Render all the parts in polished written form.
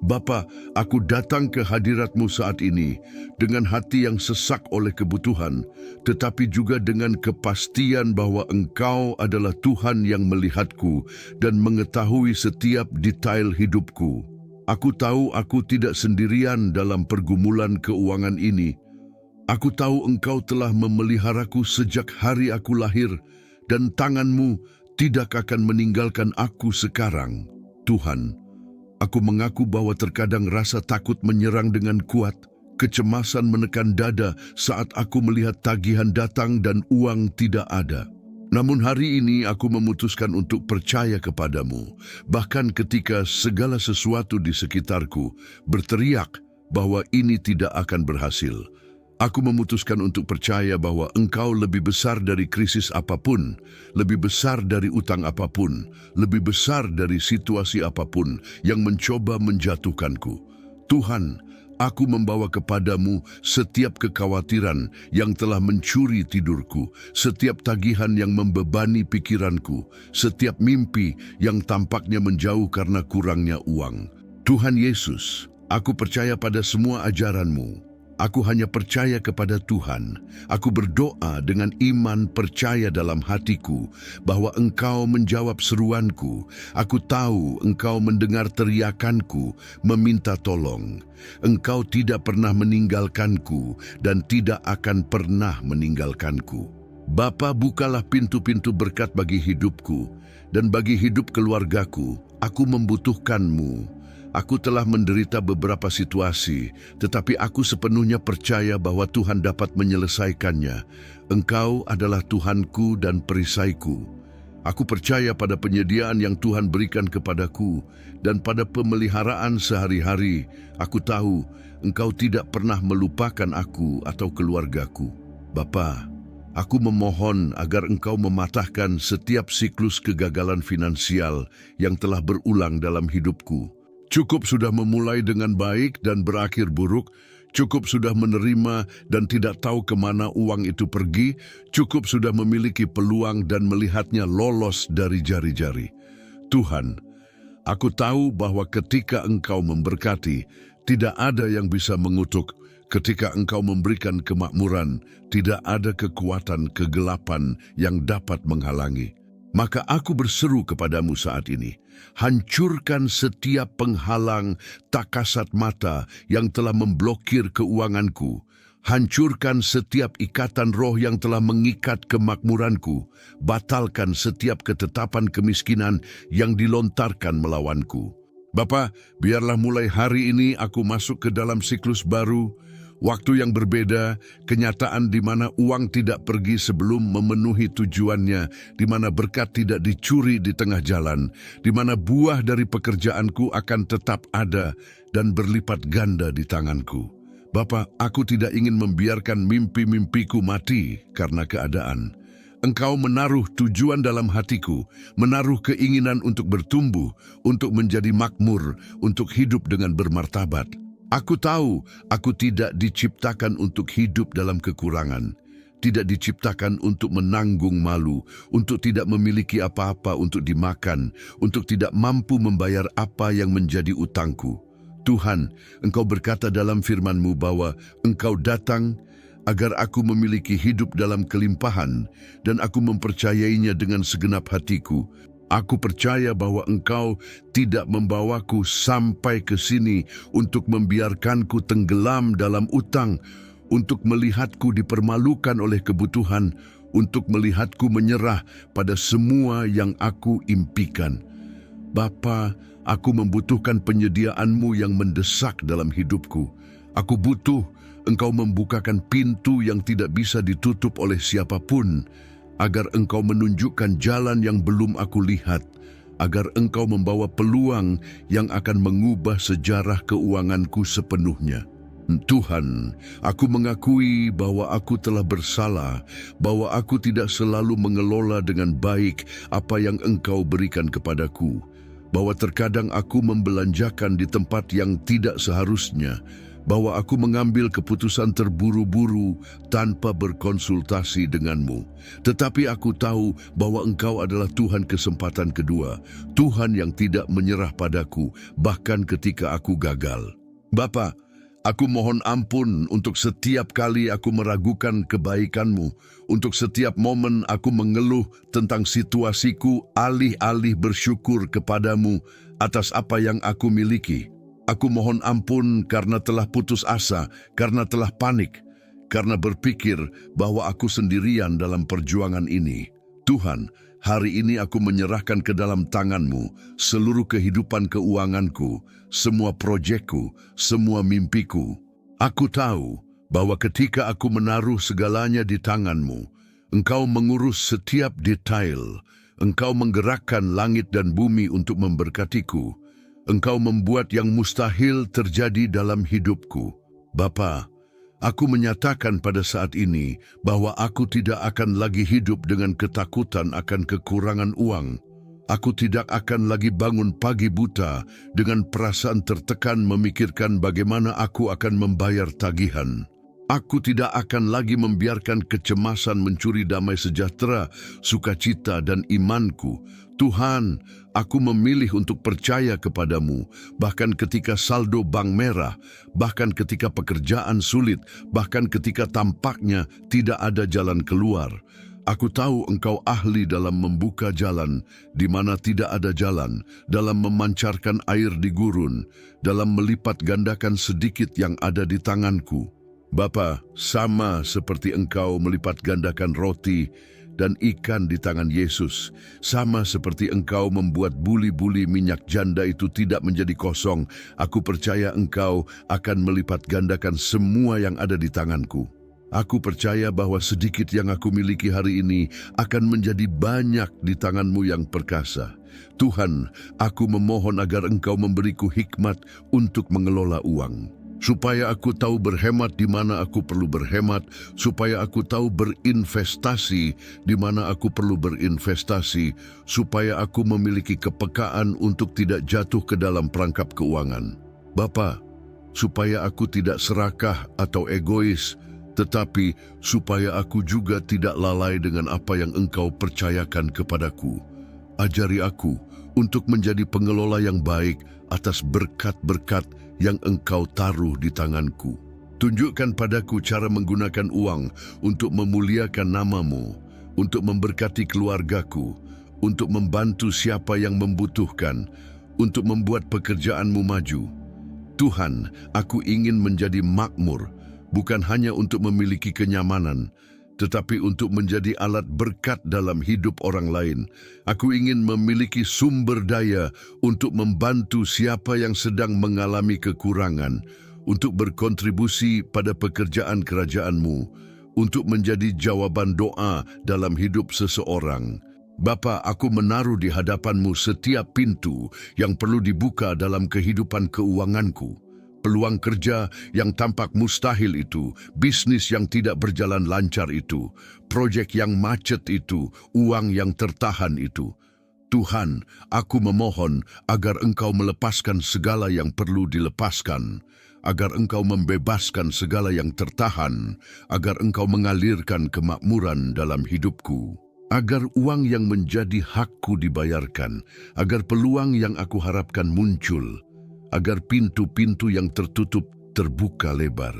Bapa, aku datang ke hadirat-Mu saat ini dengan hati yang sesak oleh kebutuhan, tetapi juga dengan kepastian bahwa Engkau adalah Tuhan yang melihatku dan mengetahui setiap detail hidupku. Aku tahu aku tidak sendirian dalam pergumulan keuangan ini. Aku tahu Engkau telah memeliharaku sejak hari aku lahir, dan tangan-Mu tidak akan meninggalkan aku sekarang. Tuhan, aku mengaku bahwa terkadang rasa takut menyerang dengan kuat, kecemasan menekan dada saat aku melihat tagihan datang dan uang tidak ada. Namun hari ini aku memutuskan untuk percaya kepadamu, bahkan ketika segala sesuatu di sekitarku berteriak bahwa ini tidak akan berhasil. Aku memutuskan untuk percaya bahwa Engkau lebih besar dari krisis apapun, lebih besar dari utang apapun, lebih besar dari situasi apapun yang mencoba menjatuhkanku. Tuhan, aku membawa kepadamu setiap kekhawatiran yang telah mencuri tidurku, setiap tagihan yang membebani pikiranku, setiap mimpi yang tampaknya menjauh karena kurangnya uang. Tuhan Yesus, aku percaya pada semua ajaran-Mu. Aku hanya percaya kepada Tuhan. Aku berdoa dengan iman percaya dalam hatiku bahwa Engkau menjawab seruanku. Aku tahu Engkau mendengar teriakanku, meminta tolong. Engkau tidak pernah meninggalkanku dan tidak akan pernah meninggalkanku. Bapa, bukalah pintu-pintu berkat bagi hidupku dan bagi hidup keluargaku. Aku membutuhkan-Mu. Aku telah menderita beberapa situasi, tetapi aku sepenuhnya percaya bahwa Tuhan dapat menyelesaikannya. Engkau adalah Tuhanku dan perisaiku. Aku percaya pada penyediaan yang Tuhan berikan kepadaku dan pada pemeliharaan sehari-hari. Aku tahu Engkau tidak pernah melupakan aku atau keluargaku. Bapa, aku memohon agar Engkau mematahkan setiap siklus kegagalan finansial yang telah berulang dalam hidupku. Cukup sudah memulai dengan baik dan berakhir buruk. Cukup sudah menerima dan tidak tahu kemana uang itu pergi. Cukup sudah memiliki peluang dan melihatnya lolos dari jari-jari. Tuhan, aku tahu bahwa ketika Engkau memberkati, tidak ada yang bisa mengutuk. Ketika Engkau memberikan kemakmuran, tidak ada kekuatan kegelapan yang dapat menghalangi. Maka aku berseru kepadamu saat ini, hancurkan setiap penghalang tak kasat mata yang telah memblokir keuanganku. Hancurkan setiap ikatan roh yang telah mengikat kemakmuranku. Batalkan setiap ketetapan kemiskinan yang dilontarkan melawanku. Bapa, biarlah mulai hari ini aku masuk ke dalam siklus baru, waktu yang berbeda, kenyataan di mana uang tidak pergi sebelum memenuhi tujuannya, di mana berkat tidak dicuri di tengah jalan, di mana buah dari pekerjaanku akan tetap ada dan berlipat ganda di tanganku. Bapa, aku tidak ingin membiarkan mimpi-mimpiku mati karena keadaan. Engkau menaruh tujuan dalam hatiku, menaruh keinginan untuk bertumbuh, untuk menjadi makmur, untuk hidup dengan bermartabat. Aku tahu aku tidak diciptakan untuk hidup dalam kekurangan, tidak diciptakan untuk menanggung malu, untuk tidak memiliki apa-apa untuk dimakan, untuk tidak mampu membayar apa yang menjadi utangku. Tuhan, Engkau berkata dalam firman-Mu bahwa Engkau datang agar aku memiliki hidup dalam kelimpahan dan aku mempercayainya dengan segenap hatiku. Aku percaya bahwa Engkau tidak membawaku sampai ke sini untuk membiarkanku tenggelam dalam utang, untuk melihatku dipermalukan oleh kebutuhan, untuk melihatku menyerah pada semua yang aku impikan. Bapa, aku membutuhkan penyediaan-Mu yang mendesak dalam hidupku. Aku butuh Engkau membukakan pintu yang tidak bisa ditutup oleh siapapun, agar Engkau menunjukkan jalan yang belum aku lihat, agar Engkau membawa peluang yang akan mengubah sejarah keuanganku sepenuhnya. Tuhan, aku mengakui bahwa aku telah bersalah, bahwa aku tidak selalu mengelola dengan baik apa yang Engkau berikan kepadaku, bahwa terkadang aku membelanjakan di tempat yang tidak seharusnya, bahwa aku mengambil keputusan terburu-buru tanpa berkonsultasi denganmu. Tetapi aku tahu bahwa Engkau adalah Tuhan kesempatan kedua, Tuhan yang tidak menyerah padaku, bahkan ketika aku gagal. Bapa, aku mohon ampun untuk setiap kali aku meragukan kebaikan-Mu, untuk setiap momen aku mengeluh tentang situasiku, alih-alih bersyukur kepadamu atas apa yang aku miliki. Aku mohon ampun karena telah putus asa, karena telah panik, karena berpikir bahwa aku sendirian dalam perjuangan ini. Tuhan, hari ini aku menyerahkan ke dalam tangan-Mu seluruh kehidupan keuanganku, semua proyekku, semua mimpiku. Aku tahu bahwa ketika aku menaruh segalanya di tangan-Mu, Engkau mengurus setiap detail. Engkau menggerakkan langit dan bumi untuk memberkatiku. Engkau membuat yang mustahil terjadi dalam hidupku. Bapa, aku menyatakan pada saat ini bahwa aku tidak akan lagi hidup dengan ketakutan akan kekurangan uang. Aku tidak akan lagi bangun pagi buta dengan perasaan tertekan memikirkan bagaimana aku akan membayar tagihan. Aku tidak akan lagi membiarkan kecemasan mencuri damai sejahtera, sukacita dan imanku. Tuhan, aku memilih untuk percaya kepadamu, bahkan ketika saldo bank merah, bahkan ketika pekerjaan sulit, bahkan ketika tampaknya tidak ada jalan keluar. Aku tahu Engkau ahli dalam membuka jalan di mana tidak ada jalan, dalam memancarkan air di gurun, dalam melipat gandakan sedikit yang ada di tanganku. Bapa, sama seperti Engkau melipat gandakan roti dan ikan di tangan Yesus, sama seperti Engkau membuat buli-buli minyak janda itu tidak menjadi kosong, aku percaya Engkau akan melipat gandakan semua yang ada di tanganku. Aku percaya bahwa sedikit yang aku miliki hari ini akan menjadi banyak di tangan-Mu yang perkasa. Tuhan, aku memohon agar Engkau memberiku hikmat untuk mengelola uang, supaya aku tahu berhemat di mana aku perlu berhemat, supaya aku tahu berinvestasi di mana aku perlu berinvestasi, supaya aku memiliki kepekaan untuk tidak jatuh ke dalam perangkap keuangan. Bapa, supaya aku tidak serakah atau egois, tetapi supaya aku juga tidak lalai dengan apa yang Engkau percayakan kepadaku. Ajari aku untuk menjadi pengelola yang baik atas berkat-berkat yang Engkau taruh di tanganku. Tunjukkan padaku cara menggunakan uang untuk memuliakan nama-Mu, untuk memberkati keluargaku, untuk membantu siapa yang membutuhkan, untuk membuat pekerjaan-Mu maju. Tuhan, aku ingin menjadi makmur, bukan hanya untuk memiliki kenyamanan, tetapi untuk menjadi alat berkat dalam hidup orang lain. Aku ingin memiliki sumber daya untuk membantu siapa yang sedang mengalami kekurangan, untuk berkontribusi pada pekerjaan kerajaan-Mu, untuk menjadi jawaban doa dalam hidup seseorang. Bapa, aku menaruh di hadapan-Mu setiap pintu yang perlu dibuka dalam kehidupan keuanganku. Peluang kerja yang tampak mustahil itu, bisnis yang tidak berjalan lancar itu, proyek yang macet itu, uang yang tertahan itu. Tuhan, aku memohon agar Engkau melepaskan segala yang perlu dilepaskan, agar Engkau membebaskan segala yang tertahan, agar Engkau mengalirkan kemakmuran dalam hidupku, agar uang yang menjadi hakku dibayarkan, agar peluang yang aku harapkan muncul, agar pintu-pintu yang tertutup terbuka lebar.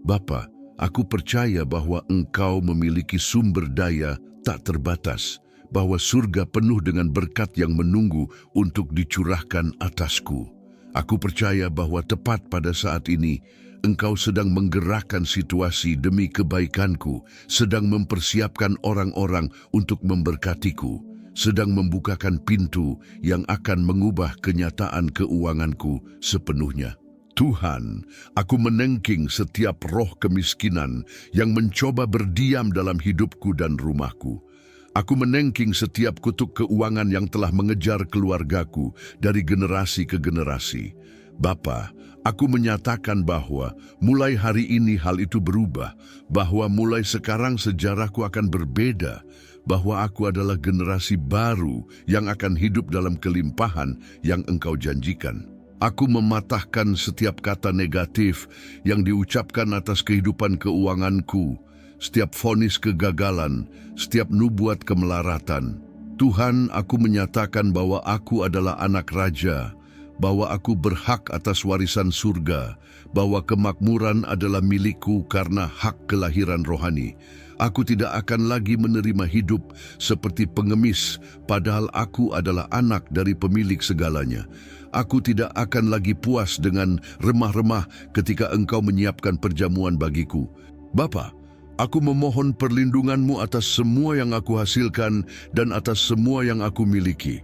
Bapa, aku percaya bahwa Engkau memiliki sumber daya tak terbatas, bahwa surga penuh dengan berkat yang menunggu untuk dicurahkan atasku. Aku percaya bahwa tepat pada saat ini, Engkau sedang menggerakkan situasi demi kebaikanku, sedang mempersiapkan orang-orang untuk memberkatiku, sedang membukakan pintu yang akan mengubah kenyataan keuanganku sepenuhnya. Tuhan, aku menengking setiap roh kemiskinan yang mencoba berdiam dalam hidupku dan rumahku. Aku menengking setiap kutuk keuangan yang telah mengejar keluargaku dari generasi ke generasi. Bapa, aku menyatakan bahwa mulai hari ini hal itu berubah, bahwa mulai sekarang sejarahku akan berbeda, bahwa aku adalah generasi baru yang akan hidup dalam kelimpahan yang Engkau janjikan. Aku mematahkan setiap kata negatif yang diucapkan atas kehidupan keuanganku, setiap vonis kegagalan, setiap nubuat kemelaratan. Tuhan, aku menyatakan bahwa aku adalah anak raja, bahwa aku berhak atas warisan surga, bahwa kemakmuran adalah milikku karena hak kelahiran rohani. Aku tidak akan lagi menerima hidup seperti pengemis, padahal aku adalah anak dari pemilik segalanya. Aku tidak akan lagi puas dengan remah-remah ketika Engkau menyiapkan perjamuan bagiku. Bapa, aku memohon perlindungan-Mu atas semua yang aku hasilkan dan atas semua yang aku miliki,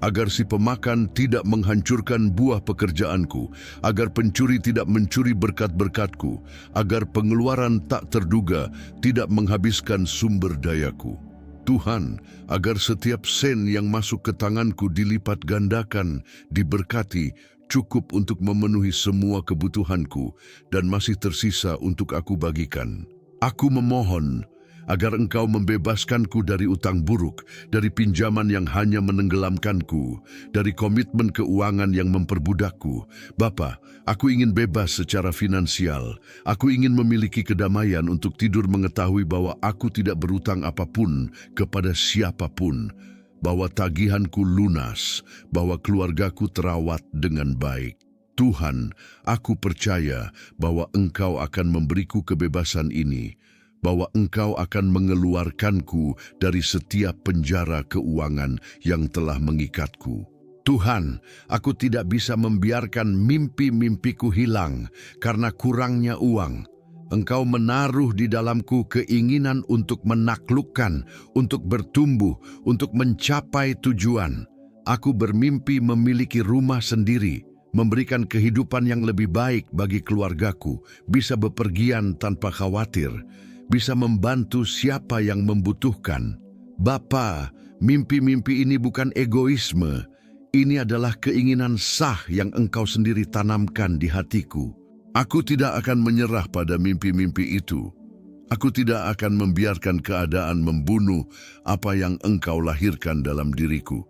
agar si pemakan tidak menghancurkan buah pekerjaanku, agar pencuri tidak mencuri berkat-berkatku, agar pengeluaran tak terduga tidak menghabiskan sumber dayaku. Tuhan, agar setiap sen yang masuk ke tanganku dilipat gandakan, diberkati, cukup untuk memenuhi semua kebutuhanku, dan masih tersisa untuk aku bagikan. Aku memohon agar Engkau membebaskanku dari utang buruk, dari pinjaman yang hanya menenggelamkanku, dari komitmen keuangan yang memperbudakku. Bapa, aku ingin bebas secara finansial. Aku ingin memiliki kedamaian untuk tidur mengetahui bahwa aku tidak berutang apapun kepada siapapun, bahwa tagihanku lunas, bahwa keluargaku terawat dengan baik. Tuhan, aku percaya bahwa Engkau akan memberiku kebebasan ini, bahwa Engkau akan mengeluarkanku dari setiap penjara keuangan yang telah mengikatku. Tuhan, aku tidak bisa membiarkan mimpi-mimpiku hilang karena kurangnya uang. Engkau menaruh di dalamku keinginan untuk menaklukkan, untuk bertumbuh, untuk mencapai tujuan. Aku bermimpi memiliki rumah sendiri, memberikan kehidupan yang lebih baik bagi keluargaku, bisa bepergian tanpa khawatir, bisa membantu siapa yang membutuhkan. Bapa, mimpi-mimpi ini bukan egoisme. Ini adalah keinginan sah yang Engkau sendiri tanamkan di hatiku. Aku tidak akan menyerah pada mimpi-mimpi itu. Aku tidak akan membiarkan keadaan membunuh apa yang Engkau lahirkan dalam diriku.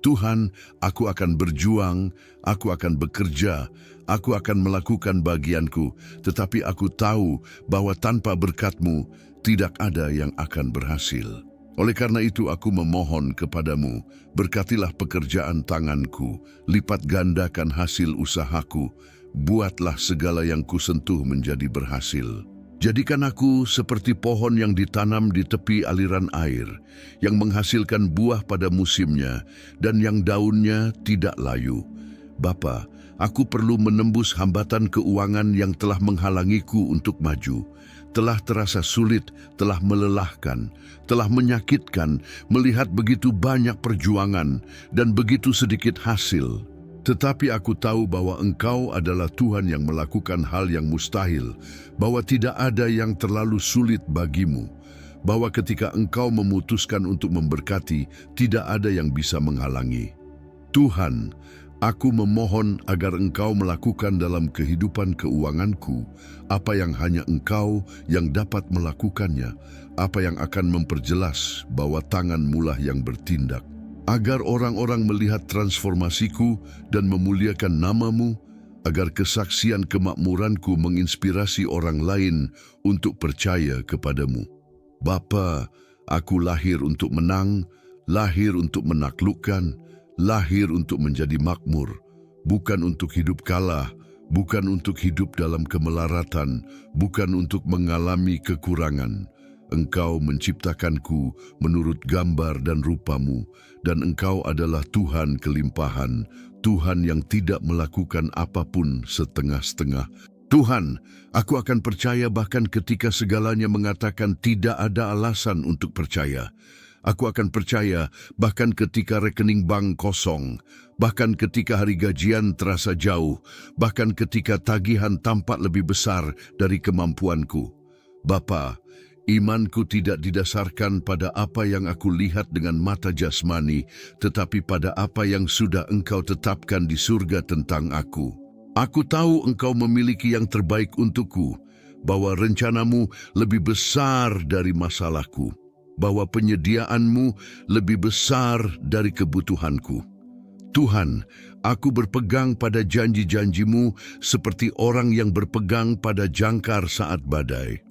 Tuhan, aku akan berjuang, aku akan bekerja, aku akan melakukan bagianku, tetapi aku tahu bahwa tanpa berkat-Mu tidak ada yang akan berhasil. Oleh karena itu aku memohon kepadamu, berkatilah pekerjaan tanganku, lipat gandakan hasil usahaku, buatlah segala yang kusentuh menjadi berhasil. Jadikan aku seperti pohon yang ditanam di tepi aliran air, yang menghasilkan buah pada musimnya, dan yang daunnya tidak layu. Bapa, aku perlu menembus hambatan keuangan yang telah menghalangiku untuk maju. Telah terasa sulit, telah melelahkan, telah menyakitkan, melihat begitu banyak perjuangan dan begitu sedikit hasil. Tetapi aku tahu bahwa Engkau adalah Tuhan yang melakukan hal yang mustahil, bahwa tidak ada yang terlalu sulit bagimu, bahwa ketika Engkau memutuskan untuk memberkati, tidak ada yang bisa menghalangi. Tuhan, aku memohon agar Engkau melakukan dalam kehidupan keuanganku apa yang hanya Engkau yang dapat melakukannya, apa yang akan memperjelas bahwa tangan-Mu lah yang bertindak. Agar orang-orang melihat transformasiku dan memuliakan nama-Mu, agar kesaksian kemakmuranku menginspirasi orang lain untuk percaya kepadamu. Bapa, aku lahir untuk menang, lahir untuk menaklukkan, lahir untuk menjadi makmur, bukan untuk hidup kalah, bukan untuk hidup dalam kemelaratan, bukan untuk mengalami kekurangan. Engkau menciptakanku menurut gambar dan rupa-Mu, dan Engkau adalah Tuhan kelimpahan, Tuhan yang tidak melakukan apapun setengah-setengah. Tuhan, aku akan percaya bahkan ketika segalanya mengatakan tidak ada alasan untuk percaya. Aku akan percaya bahkan ketika rekening bank kosong, bahkan ketika hari gajian terasa jauh, bahkan ketika tagihan tampak lebih besar dari kemampuanku. Bapa, imanku tidak didasarkan pada apa yang aku lihat dengan mata jasmani, tetapi pada apa yang sudah Engkau tetapkan di surga tentang aku. Aku tahu Engkau memiliki yang terbaik untukku, bahwa rencana-Mu lebih besar dari masalahku, bahwa penyediaan-Mu lebih besar dari kebutuhanku. Tuhan, Aku berpegang pada janji-janjimu seperti orang yang berpegang pada jangkar saat badai.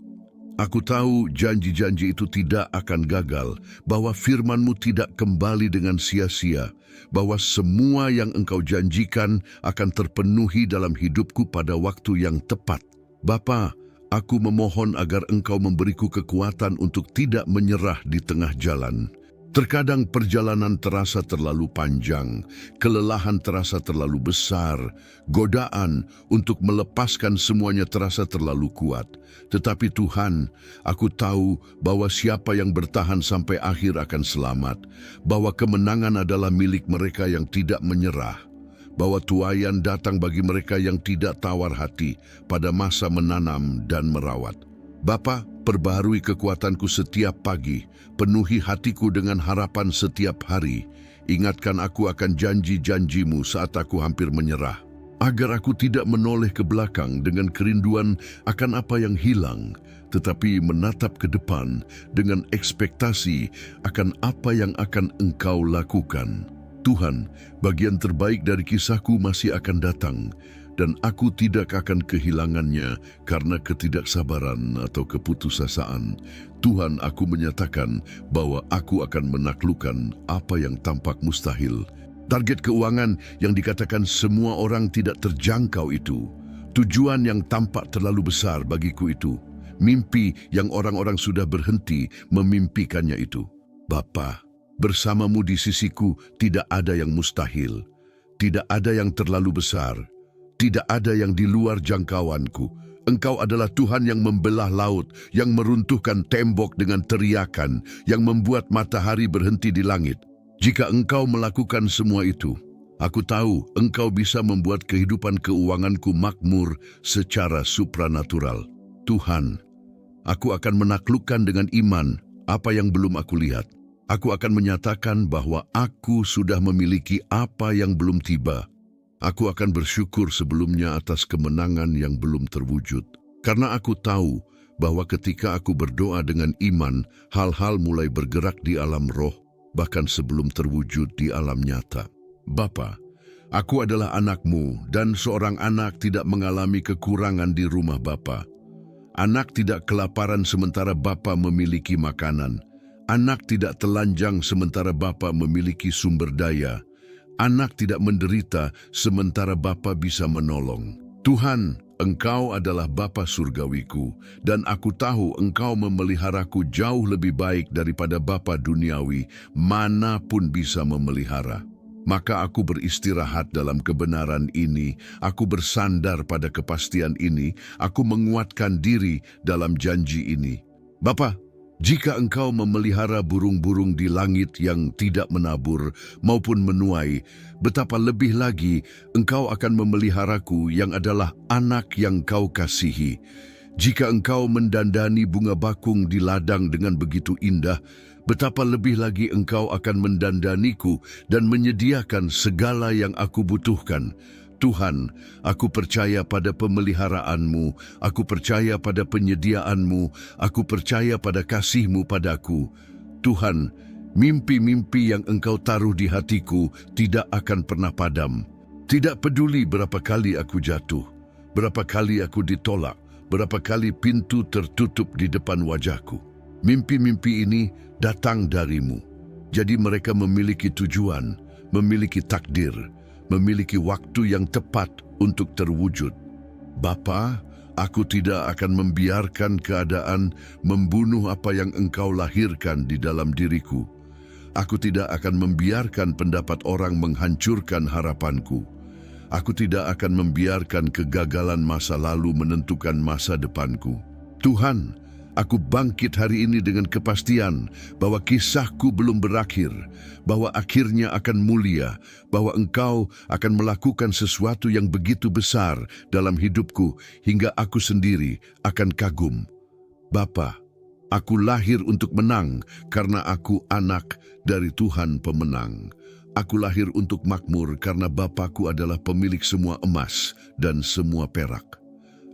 Aku tahu janji-janji itu tidak akan gagal, bahwa firman-Mu tidak kembali dengan sia-sia, bahwa semua yang Engkau janjikan akan terpenuhi dalam hidupku pada waktu yang tepat. Bapa, aku memohon agar Engkau memberiku kekuatan untuk tidak menyerah di tengah jalan. Terkadang perjalanan terasa terlalu panjang, kelelahan terasa terlalu besar, godaan untuk melepaskan semuanya terasa terlalu kuat. Tetapi Tuhan, aku tahu bahwa siapa yang bertahan sampai akhir akan selamat, bahwa kemenangan adalah milik mereka yang tidak menyerah, bahwa tuaian datang bagi mereka yang tidak tawar hati pada masa menanam dan merawat. Bapa, perbaharui kekuatanku setiap pagi, penuhi hatiku dengan harapan setiap hari. Ingatkan aku akan janji-janjimu saat aku hampir menyerah, agar aku tidak menoleh ke belakang dengan kerinduan akan apa yang hilang, tetapi menatap ke depan dengan ekspektasi akan apa yang akan Engkau lakukan. Tuhan, bagian terbaik dari kisahku masih akan datang, dan aku tidak akan kehilangannya karena ketidaksabaran atau keputusasaan. Tuhan, aku menyatakan bahwa aku akan menaklukkan apa yang tampak mustahil. Target keuangan yang dikatakan semua orang tidak terjangkau itu. Tujuan yang tampak terlalu besar bagiku itu. Mimpi yang orang-orang sudah berhenti memimpikannya itu. Bapa, bersamamu di sisiku tidak ada yang mustahil. Tidak ada yang terlalu besar. Tidak ada yang di luar jangkauanku. Engkau adalah Tuhan yang membelah laut, yang meruntuhkan tembok dengan teriakan, yang membuat matahari berhenti di langit. Jika Engkau melakukan semua itu, aku tahu Engkau bisa membuat kehidupan keuanganku makmur secara supranatural. Tuhan, aku akan menaklukkan dengan iman apa yang belum aku lihat. Aku akan menyatakan bahwa aku sudah memiliki apa yang belum tiba. Aku akan bersyukur sebelumnya atas kemenangan yang belum terwujud. Karena aku tahu bahwa ketika aku berdoa dengan iman, hal-hal mulai bergerak di alam roh, bahkan sebelum terwujud di alam nyata. Bapa, aku adalah anakmu dan seorang anak tidak mengalami kekurangan di rumah Bapa. Anak tidak kelaparan sementara Bapa memiliki makanan. Anak tidak telanjang sementara Bapa memiliki sumber daya. Anak tidak menderita sementara Bapa bisa menolong. Tuhan, Engkau adalah Bapa surgawiku, dan aku tahu Engkau memeliharaku jauh lebih baik daripada bapa duniawi, manapun bisa memelihara. Maka aku beristirahat dalam kebenaran ini, aku bersandar pada kepastian ini, aku menguatkan diri dalam janji ini. Bapa, jika Engkau memelihara burung-burung di langit yang tidak menabur maupun menuai, betapa lebih lagi Engkau akan memeliharaku yang adalah anak yang Kau kasihi. Jika Engkau mendandani bunga bakung di ladang dengan begitu indah, betapa lebih lagi Engkau akan mendandaniku dan menyediakan segala yang aku butuhkan. Tuhan, aku percaya pada pemeliharaanmu, aku percaya pada penyediaanmu, aku percaya pada kasih-Mu padaku. Tuhan, mimpi-mimpi yang Engkau taruh di hatiku tidak akan pernah padam. Tidak peduli berapa kali aku jatuh, berapa kali aku ditolak, berapa kali pintu tertutup di depan wajahku. Mimpi-mimpi ini datang dari-Mu. Jadi mereka memiliki tujuan, memiliki takdir, memiliki waktu yang tepat untuk terwujud. Bapa, aku tidak akan membiarkan keadaan membunuh apa yang Engkau lahirkan di dalam diriku. Aku tidak akan membiarkan pendapat orang menghancurkan harapanku. Aku tidak akan membiarkan kegagalan masa lalu menentukan masa depanku. Tuhan, aku bangkit hari ini dengan kepastian bahwa kisahku belum berakhir, bahwa akhirnya akan mulia, bahwa Engkau akan melakukan sesuatu yang begitu besar dalam hidupku hingga aku sendiri akan kagum. Bapa, aku lahir untuk menang karena aku anak dari Tuhan pemenang. Aku lahir untuk makmur karena Bapakku adalah pemilik semua emas dan semua perak.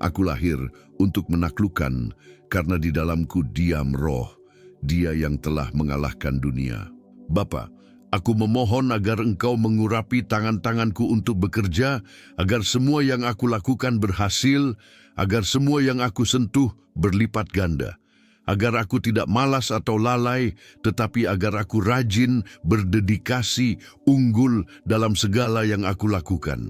Aku lahir untuk menaklukkan karena di dalamku diam roh, Dia yang telah mengalahkan dunia. Bapa, Aku memohon agar Engkau mengurapi tangan-tanganku untuk bekerja, agar semua yang aku lakukan berhasil, agar semua yang aku sentuh berlipat ganda. Agar aku tidak malas atau lalai, tetapi agar aku rajin, berdedikasi, unggul dalam segala yang aku lakukan.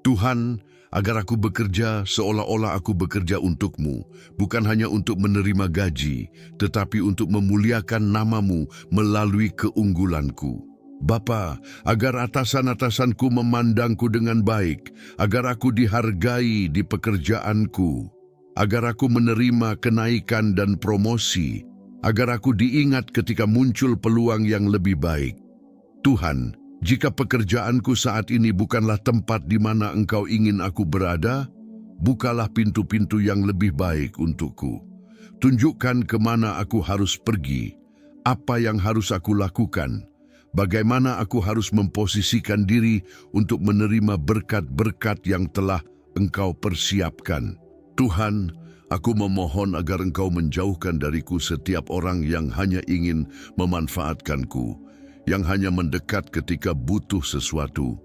Tuhan, agar aku bekerja seolah-olah aku bekerja untuk-Mu, bukan hanya untuk menerima gaji, tetapi untuk memuliakan nama-Mu melalui keunggulanku. Bapa, agar atasan-atasanku memandangku dengan baik, agar aku dihargai di pekerjaanku, agar aku menerima kenaikan dan promosi, agar aku diingat ketika muncul peluang yang lebih baik. Tuhan, jika pekerjaanku saat ini bukanlah tempat di mana Engkau ingin aku berada, bukalah pintu-pintu yang lebih baik untukku. Tunjukkan kemana aku harus pergi, apa yang harus aku lakukan, bagaimana aku harus memposisikan diri untuk menerima berkat-berkat yang telah Engkau persiapkan. Tuhan, aku memohon agar Engkau menjauhkan dariku setiap orang yang hanya ingin memanfaatkanku, yang hanya mendekat ketika butuh sesuatu,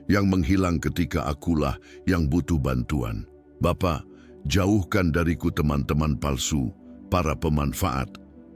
yang menghilang ketika akulah yang butuh bantuan. Bapa, jauhkan dariku teman-teman palsu, para pemanfaat,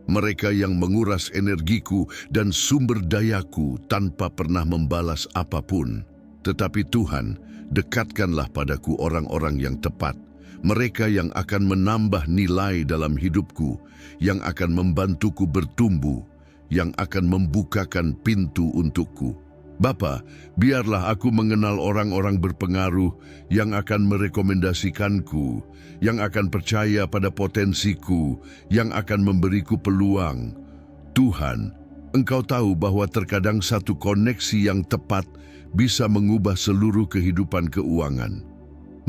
mereka yang menguras energiku dan sumber dayaku tanpa pernah membalas apapun. Tetapi Tuhan, dekatkanlah padaku orang-orang yang tepat, mereka yang akan menambah nilai dalam hidupku, yang akan membantuku bertumbuh, yang akan membukakan pintu untukku. Bapa, biarlah aku mengenal orang-orang berpengaruh yang akan merekomendasikanku, yang akan percaya pada potensiku, yang akan memberiku peluang. Tuhan, Engkau tahu bahwa terkadang satu koneksi yang tepat bisa mengubah seluruh kehidupan keuangan.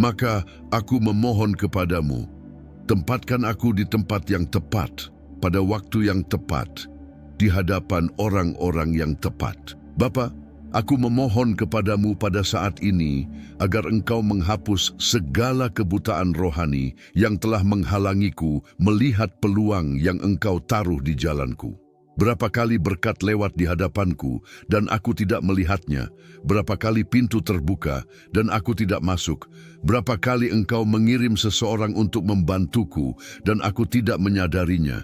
Maka aku memohon kepadamu, tempatkan aku di tempat yang tepat, pada waktu yang tepat, di hadapan orang-orang yang tepat. Bapa, aku memohon kepadamu pada saat ini agar Engkau menghapus segala kebutaan rohani yang telah menghalangiku melihat peluang yang Engkau taruh di jalanku. Berapa kali berkat lewat di hadapanku dan aku tidak melihatnya, berapa kali pintu terbuka dan aku tidak masuk, berapa kali Engkau mengirim seseorang untuk membantuku dan aku tidak menyadarinya.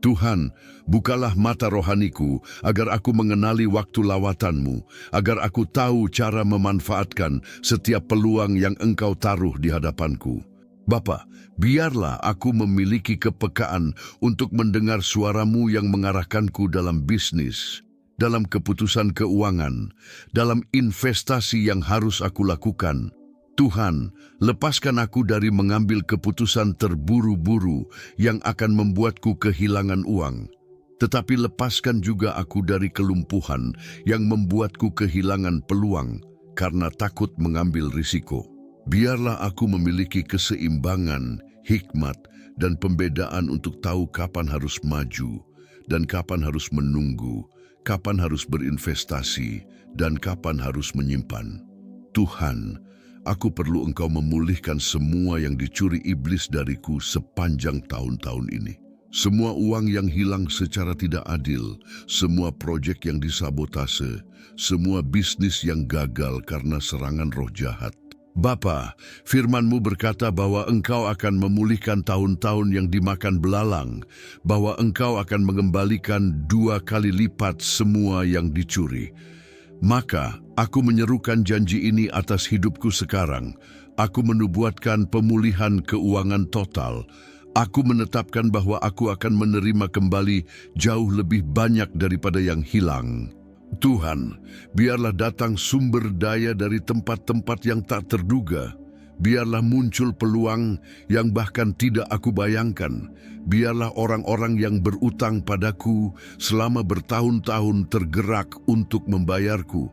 Tuhan, bukalah mata rohaniku agar aku mengenali waktu lawatan-Mu, agar aku tahu cara memanfaatkan setiap peluang yang Engkau taruh di hadapanku. Bapa, biarlah aku memiliki kepekaan untuk mendengar suara-Mu yang mengarahkanku dalam bisnis, dalam keputusan keuangan, dalam investasi yang harus aku lakukan. Tuhan, lepaskan aku dari mengambil keputusan terburu-buru yang akan membuatku kehilangan uang. Tetapi lepaskan juga aku dari kelumpuhan yang membuatku kehilangan peluang karena takut mengambil risiko. Biarlah aku memiliki keseimbangan, hikmat, dan pembedaan untuk tahu kapan harus maju dan kapan harus menunggu, kapan harus berinvestasi, dan kapan harus menyimpan. Tuhan, aku perlu Engkau memulihkan semua yang dicuri iblis dariku sepanjang tahun-tahun ini. Semua uang yang hilang secara tidak adil, semua proyek yang disabotase, semua bisnis yang gagal karena serangan roh jahat. Bapa, firman-Mu berkata bahwa Engkau akan memulihkan tahun-tahun yang dimakan belalang, bahwa Engkau akan mengembalikan 2 kali lipat semua yang dicuri. Maka, aku menyerukan janji ini atas hidupku sekarang. Aku menubuatkan pemulihan keuangan total. Aku menetapkan bahwa aku akan menerima kembali jauh lebih banyak daripada yang hilang. Tuhan, biarlah datang sumber daya dari tempat-tempat yang tak terduga. Biarlah muncul peluang yang bahkan tidak aku bayangkan. Biarlah orang-orang yang berutang padaku selama bertahun-tahun tergerak untuk membayarku.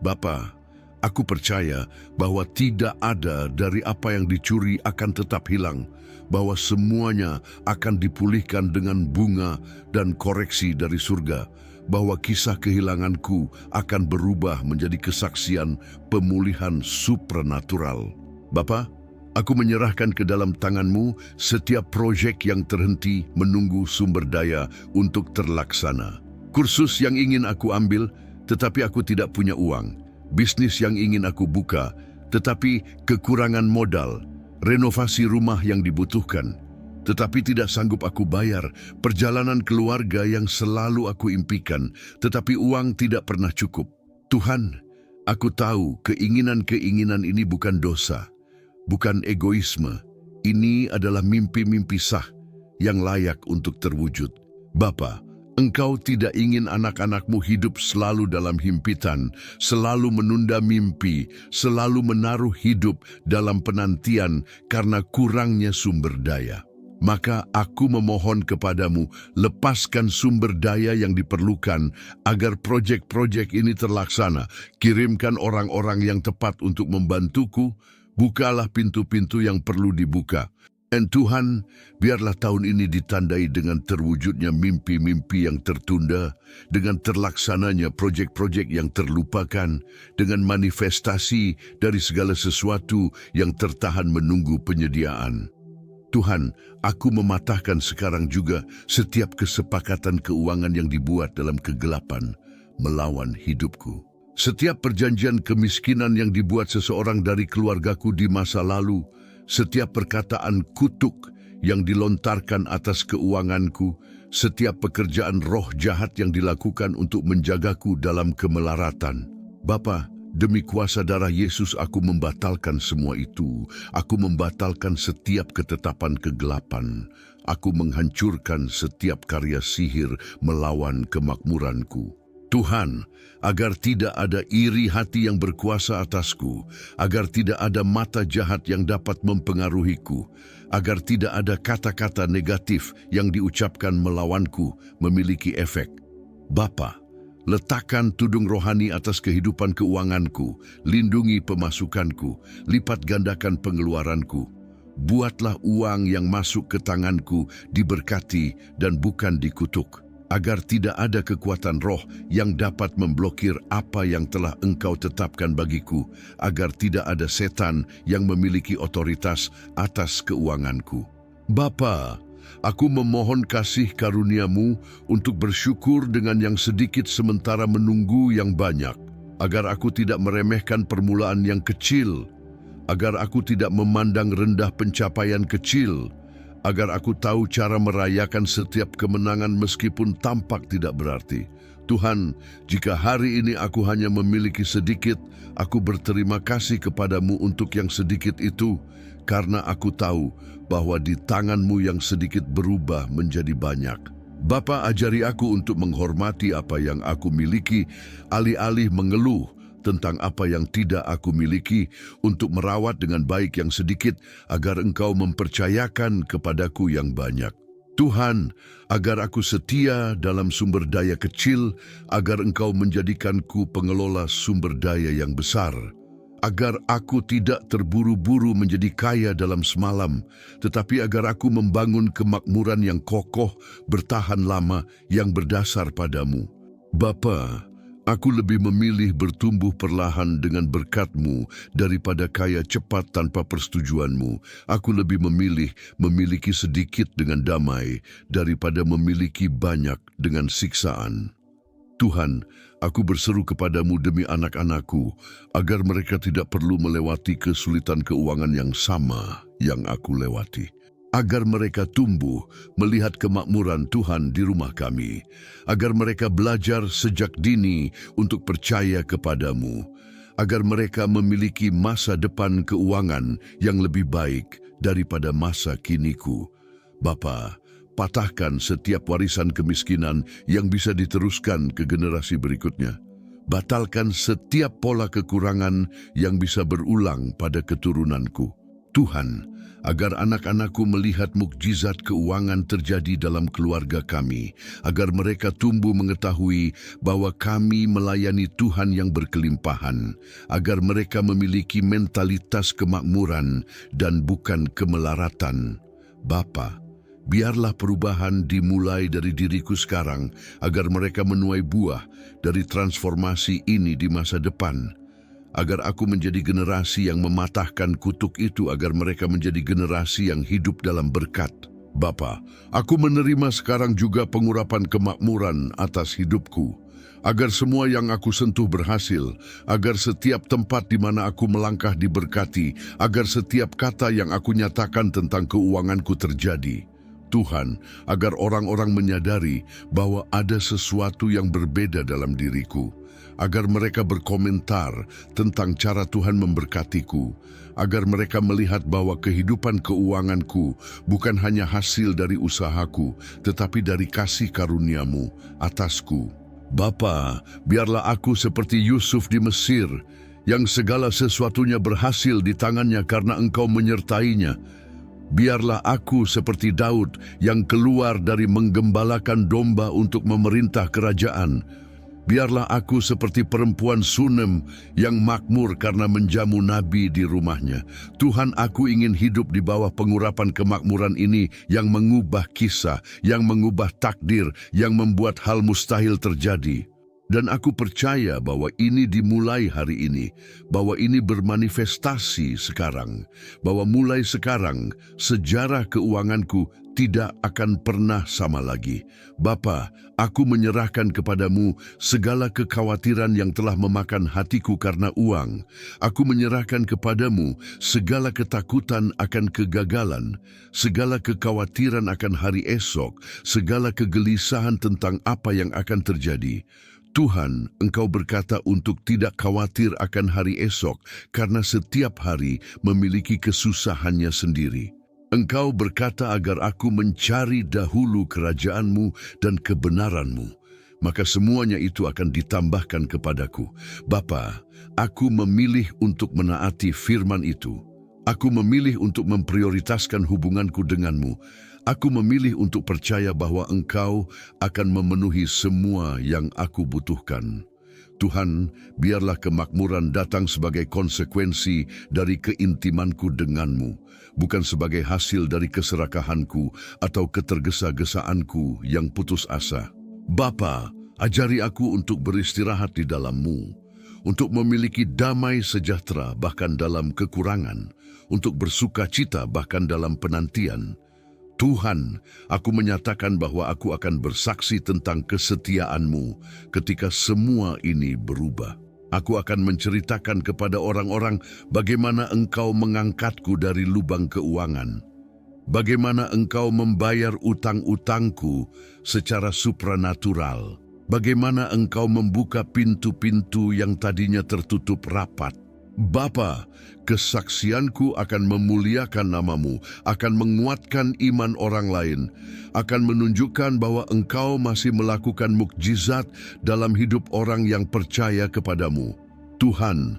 Bapa, aku percaya bahwa tidak ada dari apa yang dicuri akan tetap hilang, bahwa semuanya akan dipulihkan dengan bunga dan koreksi dari surga, bahwa kisah kehilanganku akan berubah menjadi kesaksian pemulihan supranatural. Bapa, aku menyerahkan ke dalam tangan-Mu setiap proyek yang terhenti menunggu sumber daya untuk terlaksana. Kursus yang ingin aku ambil, tetapi aku tidak punya uang. Bisnis yang ingin aku buka, tetapi kekurangan modal. Renovasi rumah yang dibutuhkan, tetapi tidak sanggup aku bayar. Perjalanan keluarga yang selalu aku impikan, tetapi uang tidak pernah cukup. Tuhan, aku tahu keinginan-keinginan ini bukan dosa, bukan egoisme. Ini adalah mimpi-mimpi sah yang layak untuk terwujud. Bapa, Engkau tidak ingin anak-anak-Mu hidup selalu dalam himpitan, selalu menunda mimpi, selalu menaruh hidup dalam penantian karena kurangnya sumber daya. Maka aku memohon kepadamu, lepaskan sumber daya yang diperlukan agar proyek-proyek ini terlaksana. Kirimkan orang-orang yang tepat untuk membantuku. Bukalah pintu-pintu yang perlu dibuka. Dan Tuhan, biarlah tahun ini ditandai dengan terwujudnya mimpi-mimpi yang tertunda, dengan terlaksananya proyek-proyek yang terlupakan, dengan manifestasi dari segala sesuatu yang tertahan menunggu penyediaan. Tuhan, aku mematahkan sekarang juga setiap kesepakatan keuangan yang dibuat dalam kegelapan melawan hidupku. Setiap perjanjian kemiskinan yang dibuat seseorang dari keluargaku di masa lalu, setiap perkataan kutuk yang dilontarkan atas keuanganku, setiap pekerjaan roh jahat yang dilakukan untuk menjagaku dalam kemelaratan. Bapa, demi kuasa darah Yesus aku membatalkan semua itu. Aku membatalkan setiap ketetapan kegelapan. Aku menghancurkan setiap karya sihir melawan kemakmuranku. Tuhan, agar tidak ada iri hati yang berkuasa atasku, agar tidak ada mata jahat yang dapat mempengaruhiku, agar tidak ada kata-kata negatif yang diucapkan melawanku memiliki efek. Bapa, letakkan tudung rohani atas kehidupan keuanganku, lindungi pemasukanku, lipat gandakan pengeluaranku. Buatlah uang yang masuk ke tanganku diberkati dan bukan dikutuk, agar tidak ada kekuatan roh yang dapat memblokir apa yang telah Engkau tetapkan bagiku, agar tidak ada setan yang memiliki otoritas atas keuanganku. Bapa, aku memohon kasih karunia-Mu untuk bersyukur dengan yang sedikit sementara menunggu yang banyak, agar aku tidak meremehkan permulaan yang kecil, agar aku tidak memandang rendah pencapaian kecil, agar aku tahu cara merayakan setiap kemenangan meskipun tampak tidak berarti. Tuhan, jika hari ini aku hanya memiliki sedikit, aku berterima kasih kepadamu untuk yang sedikit itu, karena aku tahu bahwa di tangan-Mu yang sedikit berubah menjadi banyak. Bapa, ajari aku untuk menghormati apa yang aku miliki, alih-alih mengeluh tentang apa yang tidak aku miliki, untuk merawat dengan baik yang sedikit, agar Engkau mempercayakan kepadaku yang banyak. Tuhan, agar aku setia dalam sumber daya kecil, agar Engkau menjadikanku pengelola sumber daya yang besar, agar aku tidak terburu-buru menjadi kaya dalam semalam, tetapi agar aku membangun kemakmuran yang kokoh, bertahan lama, yang berdasar padamu. Bapa, aku lebih memilih bertumbuh perlahan dengan berkat-Mu daripada kaya cepat tanpa persetujuan-Mu. Aku lebih memilih memiliki sedikit dengan damai daripada memiliki banyak dengan siksaan. Tuhan, aku berseru kepadamu demi anak-anakku, agar mereka tidak perlu melewati kesulitan keuangan yang sama yang aku lewati. Agar mereka tumbuh melihat kemakmuran Tuhan di rumah kami, agar mereka belajar sejak dini untuk percaya kepadamu, agar mereka memiliki masa depan keuangan yang lebih baik daripada masa kiniku. Bapa, patahkan setiap warisan kemiskinan yang bisa diteruskan ke generasi berikutnya. Batalkan setiap pola kekurangan yang bisa berulang pada keturunanku. Tuhan, agar anak-anakku melihat mukjizat keuangan terjadi dalam keluarga kami, agar mereka tumbuh mengetahui bahwa kami melayani Tuhan yang berkelimpahan, agar mereka memiliki mentalitas kemakmuran dan bukan kemelaratan. Bapa, biarlah perubahan dimulai dari diriku sekarang, agar mereka menuai buah dari transformasi ini di masa depan, agar aku menjadi generasi yang mematahkan kutuk itu, agar mereka menjadi generasi yang hidup dalam berkat. Bapa, aku menerima sekarang juga pengurapan kemakmuran atas hidupku. agar semua yang aku sentuh berhasil, agar setiap tempat di mana aku melangkah diberkati, agar setiap kata yang aku nyatakan tentang keuanganku terjadi. Tuhan, agar orang-orang menyadari bahwa ada sesuatu yang berbeda dalam diriku, agar mereka berkomentar tentang cara Tuhan memberkatiku, agar mereka melihat bahwa kehidupan keuanganku bukan hanya hasil dari usahaku, tetapi dari kasih karunia-Mu atasku. Bapa, biarlah aku seperti Yusuf di Mesir, yang segala sesuatunya berhasil di tangannya karena Engkau menyertainya. Biarlah aku seperti Daud yang keluar dari menggembalakan domba untuk memerintah kerajaan. Biarlah aku seperti perempuan Sunem yang makmur karena menjamu nabi di rumahnya. Tuhan, aku ingin hidup di bawah pengurapan kemakmuran ini yang mengubah kisah, yang mengubah takdir, yang membuat hal mustahil terjadi. Dan aku percaya bahwa ini dimulai hari ini, bahwa ini bermanifestasi sekarang, bahwa mulai sekarang sejarah keuanganku tidak akan pernah sama lagi. Bapa, aku menyerahkan kepadamu segala kekhawatiran yang telah memakan hatiku karena uang. Aku menyerahkan kepadamu segala ketakutan akan kegagalan, segala kekhawatiran akan hari esok, segala kegelisahan tentang apa yang akan terjadi. Tuhan, Engkau berkata untuk tidak khawatir akan hari esok, karena setiap hari memiliki kesusahannya sendiri. Engkau berkata agar aku mencari dahulu kerajaan-Mu dan kebenaran-Mu, maka semuanya itu akan ditambahkan kepadaku. Bapa, aku memilih untuk menaati firman itu. Aku memilih untuk memprioritaskan hubunganku denganmu. Aku memilih untuk percaya bahwa Engkau akan memenuhi semua yang aku butuhkan. Tuhan, biarlah kemakmuran datang sebagai konsekuensi dari keintimanku denganmu, bukan sebagai hasil dari keserakahanku atau ketergesa-gesaanku yang putus asa. Bapa, ajari aku untuk beristirahat di dalam-Mu, untuk memiliki damai sejahtera bahkan dalam kekurangan, untuk bersuka cita bahkan dalam penantian. Tuhan, aku menyatakan bahwa aku akan bersaksi tentang kesetiaan-Mu ketika semua ini berubah. Aku akan menceritakan kepada orang-orang bagaimana Engkau mengangkatku dari lubang keuangan, bagaimana Engkau membayar utang-utangku secara supranatural, bagaimana Engkau membuka pintu-pintu yang tadinya tertutup rapat. Bapa, kesaksianku akan memuliakan nama-Mu, akan menguatkan iman orang lain, akan menunjukkan bahwa Engkau masih melakukan mukjizat dalam hidup orang yang percaya kepadamu. Tuhan,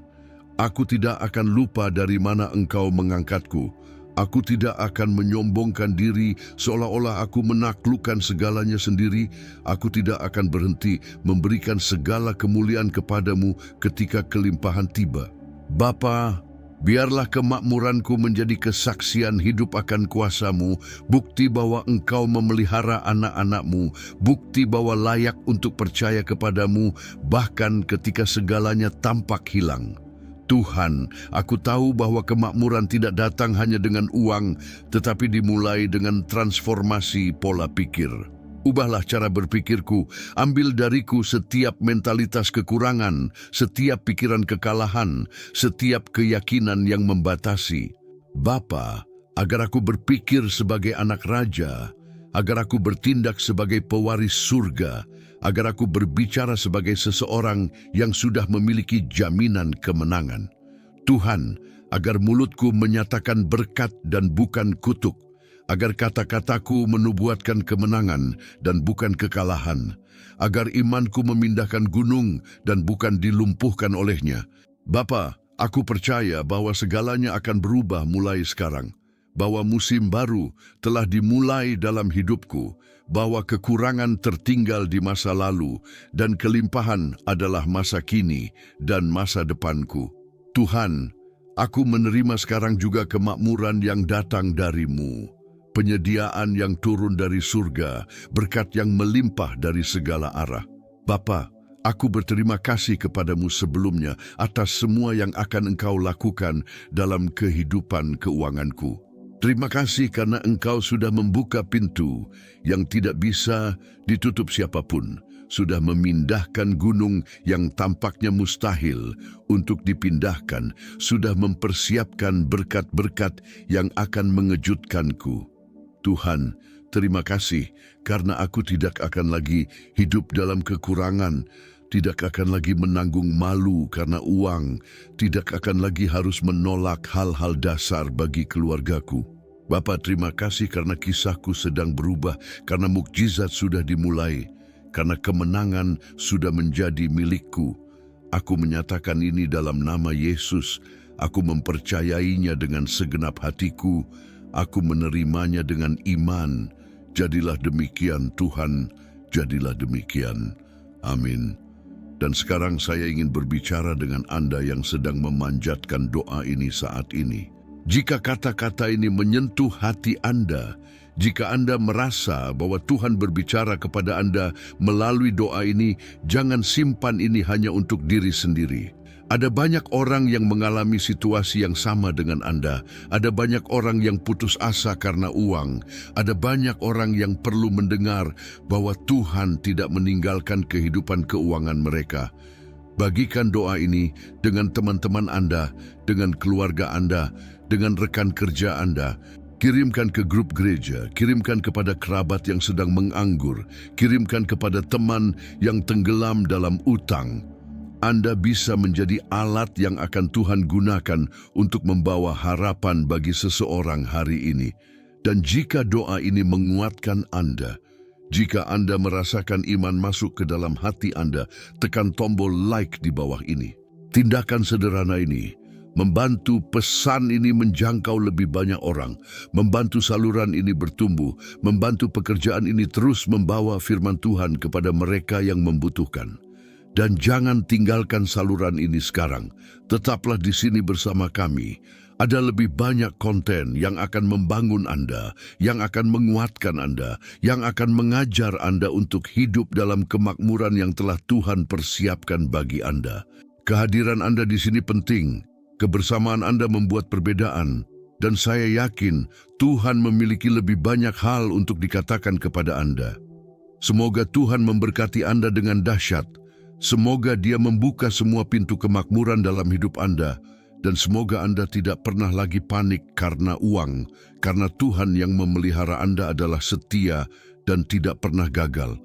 aku tidak akan lupa dari mana Engkau mengangkatku. Aku tidak akan menyombongkan diri seolah-olah aku menaklukkan segalanya sendiri. Aku tidak akan berhenti memberikan segala kemuliaan kepadamu ketika kelimpahan tiba. Bapa, biarlah kemakmuranku menjadi kesaksian hidup akan kuasa-Mu, bukti bahwa Engkau memelihara anak-anak-Mu, bukti bahwa layak untuk percaya kepadamu bahkan ketika segalanya tampak hilang. Tuhan, aku tahu bahwa kemakmuran tidak datang hanya dengan uang, tetapi dimulai dengan transformasi pola pikir. Ubahlah cara berpikirku, ambil dariku setiap mentalitas kekurangan, setiap pikiran kekalahan, setiap keyakinan yang membatasi. Bapa, agar aku berpikir sebagai anak raja, agar aku bertindak sebagai pewaris surga, agar aku berbicara sebagai seseorang yang sudah memiliki jaminan kemenangan. Tuhan, agar mulutku menyatakan berkat dan bukan kutuk, agar kata-kataku menubuatkan kemenangan dan bukan kekalahan, agar imanku memindahkan gunung dan bukan dilumpuhkan olehnya. Bapa, aku percaya bahwa segalanya akan berubah mulai sekarang, bahwa musim baru telah dimulai dalam hidupku, bahwa kekurangan tertinggal di masa lalu dan kelimpahan adalah masa kini dan masa depanku. Tuhan, aku menerima sekarang juga kemakmuran yang datang dari-Mu, penyediaan yang turun dari surga, berkat yang melimpah dari segala arah. Bapa, aku berterima kasih kepadamu sebelumnya atas semua yang akan Engkau lakukan dalam kehidupan keuanganku. Terima kasih karena Engkau sudah membuka pintu yang tidak bisa ditutup siapapun. sudah memindahkan gunung yang tampaknya mustahil untuk dipindahkan, sudah mempersiapkan berkat-berkat yang akan mengejutkanku. Tuhan, terima kasih karena aku tidak akan lagi hidup dalam kekurangan, tidak akan lagi menanggung malu karena uang, tidak akan lagi harus menolak hal-hal dasar bagi keluargaku. Bapa, terima kasih karena kisahku sedang berubah, karena mukjizat sudah dimulai, karena kemenangan sudah menjadi milikku. Aku menyatakan ini dalam nama Yesus. Aku mempercayainya dengan segenap hatiku. Aku menerimanya dengan iman. Jadilah demikian Tuhan, jadilah demikian. Amin. Dan sekarang saya ingin berbicara dengan Anda yang sedang memanjatkan doa ini saat ini. Jika kata-kata ini menyentuh hati Anda, jika Anda merasa bahwa Tuhan berbicara kepada Anda melalui doa ini, jangan simpan ini hanya untuk diri sendiri. Ada banyak orang yang mengalami situasi yang sama dengan Anda. Ada banyak orang yang putus asa karena uang. Ada banyak orang yang perlu mendengar bahwa Tuhan tidak meninggalkan kehidupan keuangan mereka. Bagikan doa ini dengan teman-teman Anda, dengan keluarga Anda, dengan rekan kerja Anda. Kirimkan ke grup gereja, kirimkan kepada kerabat yang sedang menganggur, kirimkan kepada teman yang tenggelam dalam utang. Anda bisa menjadi alat yang akan Tuhan gunakan untuk membawa harapan bagi seseorang hari ini. Dan jika doa ini menguatkan Anda, jika Anda merasakan iman masuk ke dalam hati Anda, tekan tombol like di bawah ini. Tindakan sederhana ini membantu pesan ini menjangkau lebih banyak orang, membantu saluran ini bertumbuh, membantu pekerjaan ini terus membawa firman Tuhan kepada mereka yang membutuhkan. Dan jangan tinggalkan saluran ini sekarang. Tetaplah di sini bersama kami. Ada lebih banyak konten yang akan membangun Anda, yang akan menguatkan Anda, yang akan mengajar Anda untuk hidup dalam kemakmuran yang telah Tuhan persiapkan bagi Anda. Kehadiran Anda di sini penting. Kebersamaan Anda membuat perbedaan. Dan saya yakin Tuhan memiliki lebih banyak hal untuk dikatakan kepada Anda. Semoga Tuhan memberkati Anda dengan dahsyat. Semoga Dia membuka semua pintu kemakmuran dalam hidup Anda, dan semoga Anda tidak pernah lagi panik karena uang, karena Tuhan yang memelihara Anda adalah setia dan tidak pernah gagal.